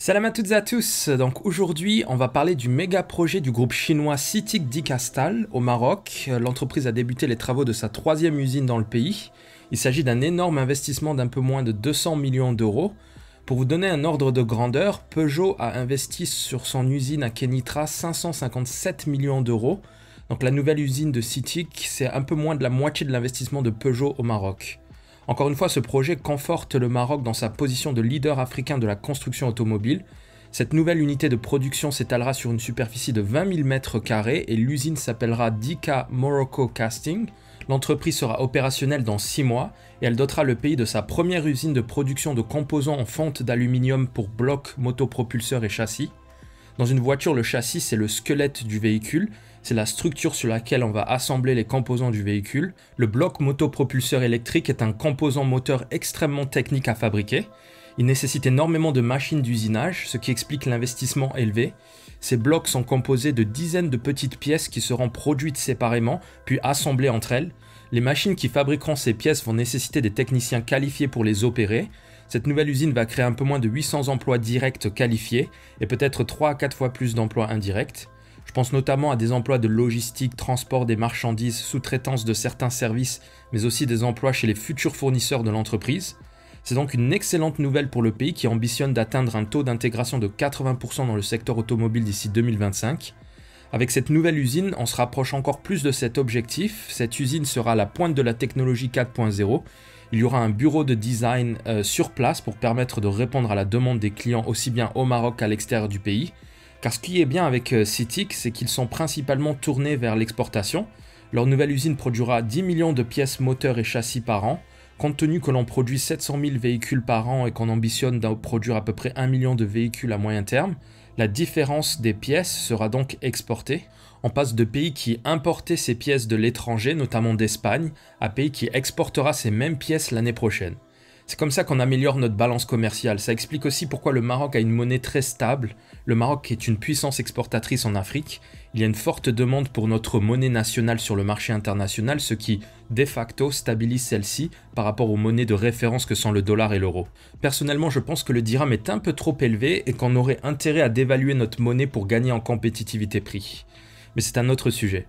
Salam à toutes et à tous, donc aujourd'hui on va parler du méga projet du groupe chinois CITIC Dicastal au Maroc. L'entreprise a débuté les travaux de sa troisième usine dans le pays. Il s'agit d'un énorme investissement d'un peu moins de 200 millions d'euros. Pour vous donner un ordre de grandeur, Peugeot a investi sur son usine à Kenitra 557 millions d'euros. Donc la nouvelle usine de CITIC, c'est un peu moins de la moitié de l'investissement de Peugeot au Maroc. Encore une fois, ce projet conforte le Maroc dans sa position de leader africain de la construction automobile. Cette nouvelle unité de production s'étalera sur une superficie de 20 000 m² et l'usine s'appellera Dica Morocco Casting. L'entreprise sera opérationnelle dans 6 mois et elle dotera le pays de sa première usine de production de composants en fonte d'aluminium pour blocs, motopropulseurs et châssis. Dans une voiture, le châssis, c'est le squelette du véhicule. C'est la structure sur laquelle on va assembler les composants du véhicule. Le bloc motopropulseur électrique est un composant moteur extrêmement technique à fabriquer. Il nécessite énormément de machines d'usinage, ce qui explique l'investissement élevé. Ces blocs sont composés de dizaines de petites pièces qui seront produites séparément, puis assemblées entre elles. Les machines qui fabriqueront ces pièces vont nécessiter des techniciens qualifiés pour les opérer. Cette nouvelle usine va créer un peu moins de 800 emplois directs qualifiés et peut-être 3 à 4 fois plus d'emplois indirects. Je pense notamment à des emplois de logistique, transport des marchandises, sous-traitance de certains services, mais aussi des emplois chez les futurs fournisseurs de l'entreprise. C'est donc une excellente nouvelle pour le pays qui ambitionne d'atteindre un taux d'intégration de 80% dans le secteur automobile d'ici 2025. Avec cette nouvelle usine, on se rapproche encore plus de cet objectif. Cette usine sera à la pointe de la technologie 4.0. Il y aura un bureau de design sur place pour permettre de répondre à la demande des clients aussi bien au Maroc qu'à l'extérieur du pays. Car ce qui est bien avec CITIC, c'est qu'ils sont principalement tournés vers l'exportation. Leur nouvelle usine produira 10 millions de pièces moteurs et châssis par an. Compte tenu que l'on produit 700 000 véhicules par an et qu'on ambitionne de produire à peu près 1 million de véhicules à moyen terme, la différence des pièces sera donc exportée. On passe de pays qui importaient ces pièces de l'étranger, notamment d'Espagne, à pays qui exportera ces mêmes pièces l'année prochaine. C'est comme ça qu'on améliore notre balance commerciale. Ça explique aussi pourquoi le Maroc a une monnaie très stable. Le Maroc est une puissance exportatrice en Afrique. Il y a une forte demande pour notre monnaie nationale sur le marché international, ce qui, de facto, stabilise celle-ci par rapport aux monnaies de référence que sont le dollar et l'euro. Personnellement, je pense que le dirham est un peu trop élevé et qu'on aurait intérêt à dévaluer notre monnaie pour gagner en compétitivité prix. Mais c'est un autre sujet.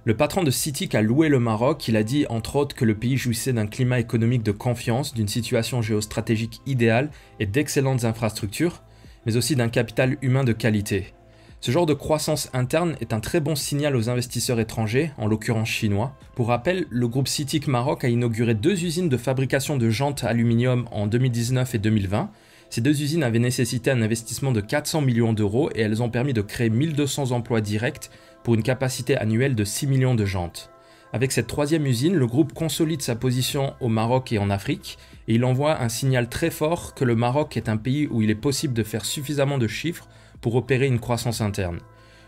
Le patron de CITIC a loué le Maroc, il a dit entre autres que le pays jouissait d'un climat économique de confiance, d'une situation géostratégique idéale et d'excellentes infrastructures, mais aussi d'un capital humain de qualité. Ce genre de croissance interne est un très bon signal aux investisseurs étrangers, en l'occurrence chinois. Pour rappel, le groupe CITIC Maroc a inauguré 2 usines de fabrication de jantes aluminium en 2019 et 2020. Ces 2 usines avaient nécessité un investissement de 400 millions d'euros et elles ont permis de créer 1200 emplois directs pour une capacité annuelle de 6 millions de jantes. Avec cette 3e usine, le groupe consolide sa position au Maroc et en Afrique et il envoie un signal très fort que le Maroc est un pays où il est possible de faire suffisamment de chiffres pour opérer une croissance interne.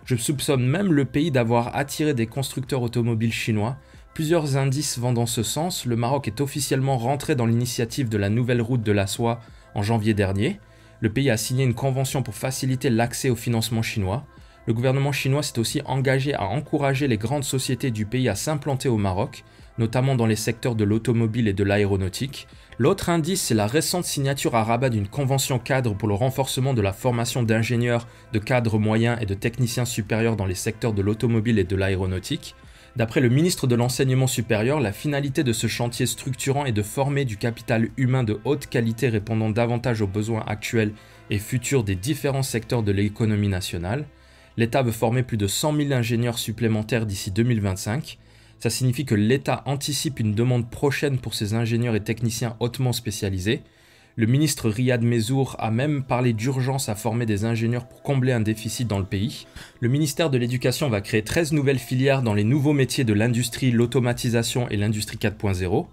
Je soupçonne même le pays d'avoir attiré des constructeurs automobiles chinois. Plusieurs indices vont dans ce sens. Le Maroc est officiellement rentré dans l'initiative de la nouvelle route de la soie en janvier dernier. Le pays a signé une convention pour faciliter l'accès au financement chinois. Le gouvernement chinois s'est aussi engagé à encourager les grandes sociétés du pays à s'implanter au Maroc, notamment dans les secteurs de l'automobile et de l'aéronautique. L'autre indice, c'est la récente signature à Rabat d'une convention cadre pour le renforcement de la formation d'ingénieurs, de cadres moyens et de techniciens supérieurs dans les secteurs de l'automobile et de l'aéronautique. D'après le ministre de l'Enseignement supérieur, la finalité de ce chantier structurant est de former du capital humain de haute qualité répondant davantage aux besoins actuels et futurs des différents secteurs de l'économie nationale. L'État veut former plus de 100 000 ingénieurs supplémentaires d'ici 2025. Ça signifie que l'État anticipe une demande prochaine pour ces ingénieurs et techniciens hautement spécialisés. Le ministre Riyad Mezour a même parlé d'urgence à former des ingénieurs pour combler un déficit dans le pays. Le ministère de l'Éducation va créer 13 nouvelles filières dans les nouveaux métiers de l'industrie, l'automatisation et l'industrie 4.0.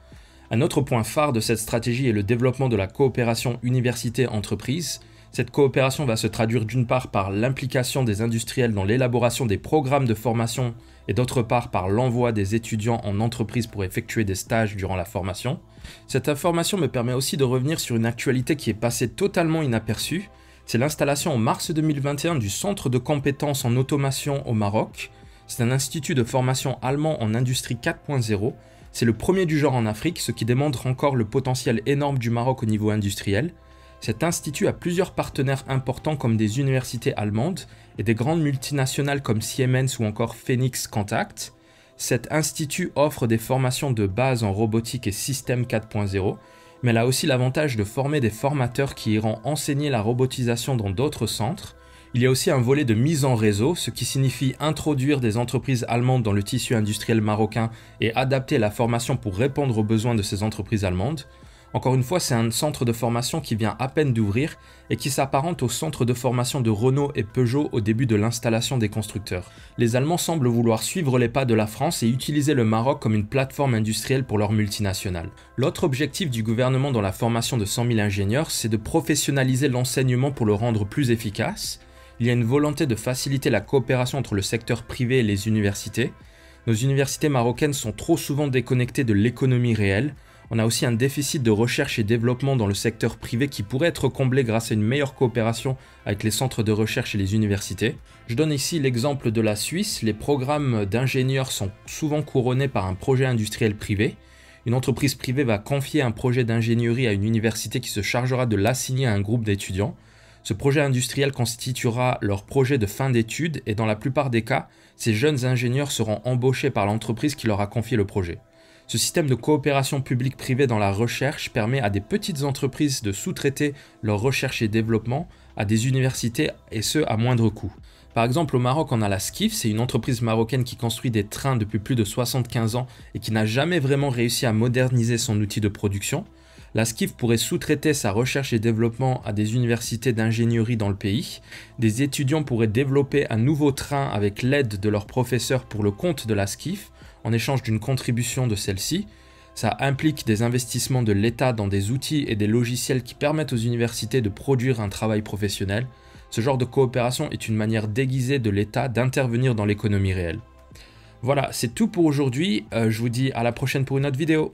Un autre point phare de cette stratégie est le développement de la coopération université-entreprise. Cette coopération va se traduire d'une part par l'implication des industriels dans l'élaboration des programmes de formation et d'autre part par l'envoi des étudiants en entreprise pour effectuer des stages durant la formation. Cette information me permet aussi de revenir sur une actualité qui est passée totalement inaperçue. C'est l'installation en mars 2021 du Centre de compétences en automation au Maroc. C'est un institut de formation allemand en industrie 4.0. C'est le premier du genre en Afrique, ce qui démontre encore le potentiel énorme du Maroc au niveau industriel. Cet institut a plusieurs partenaires importants comme des universités allemandes et des grandes multinationales comme Siemens ou encore Phoenix Contact. Cet institut offre des formations de base en robotique et système 4.0, mais elle a aussi l'avantage de former des formateurs qui iront enseigner la robotisation dans d'autres centres. Il y a aussi un volet de mise en réseau, ce qui signifie introduire des entreprises allemandes dans le tissu industriel marocain et adapter la formation pour répondre aux besoins de ces entreprises allemandes. Encore une fois, c'est un centre de formation qui vient à peine d'ouvrir et qui s'apparente au centre de formation de Renault et Peugeot au début de l'installation des constructeurs. Les Allemands semblent vouloir suivre les pas de la France et utiliser le Maroc comme une plateforme industrielle pour leurs multinationales. L'autre objectif du gouvernement dans la formation de 100 000 ingénieurs, c'est de professionnaliser l'enseignement pour le rendre plus efficace. Il y a une volonté de faciliter la coopération entre le secteur privé et les universités. Nos universités marocaines sont trop souvent déconnectées de l'économie réelle. On a aussi un déficit de recherche et développement dans le secteur privé qui pourrait être comblé grâce à une meilleure coopération avec les centres de recherche et les universités. Je donne ici l'exemple de la Suisse. Les programmes d'ingénieurs sont souvent couronnés par un projet industriel privé. Une entreprise privée va confier un projet d'ingénierie à une université qui se chargera de l'assigner à un groupe d'étudiants. Ce projet industriel constituera leur projet de fin d'études et dans la plupart des cas, ces jeunes ingénieurs seront embauchés par l'entreprise qui leur a confié le projet. Ce système de coopération publique-privée dans la recherche permet à des petites entreprises de sous-traiter leur recherche et développement à des universités et ce à moindre coût. Par exemple, au Maroc, on a la Skif, c'est une entreprise marocaine qui construit des trains depuis plus de 75 ans et qui n'a jamais vraiment réussi à moderniser son outil de production. La Skif pourrait sous-traiter sa recherche et développement à des universités d'ingénierie dans le pays. Des étudiants pourraient développer un nouveau train avec l'aide de leurs professeurs pour le compte de la Skif, en échange d'une contribution de celle-ci. Ça implique des investissements de l'État dans des outils et des logiciels qui permettent aux universités de produire un travail professionnel. Ce genre de coopération est une manière déguisée de l'État d'intervenir dans l'économie réelle. Voilà, c'est tout pour aujourd'hui. Je vous dis à la prochaine pour une autre vidéo.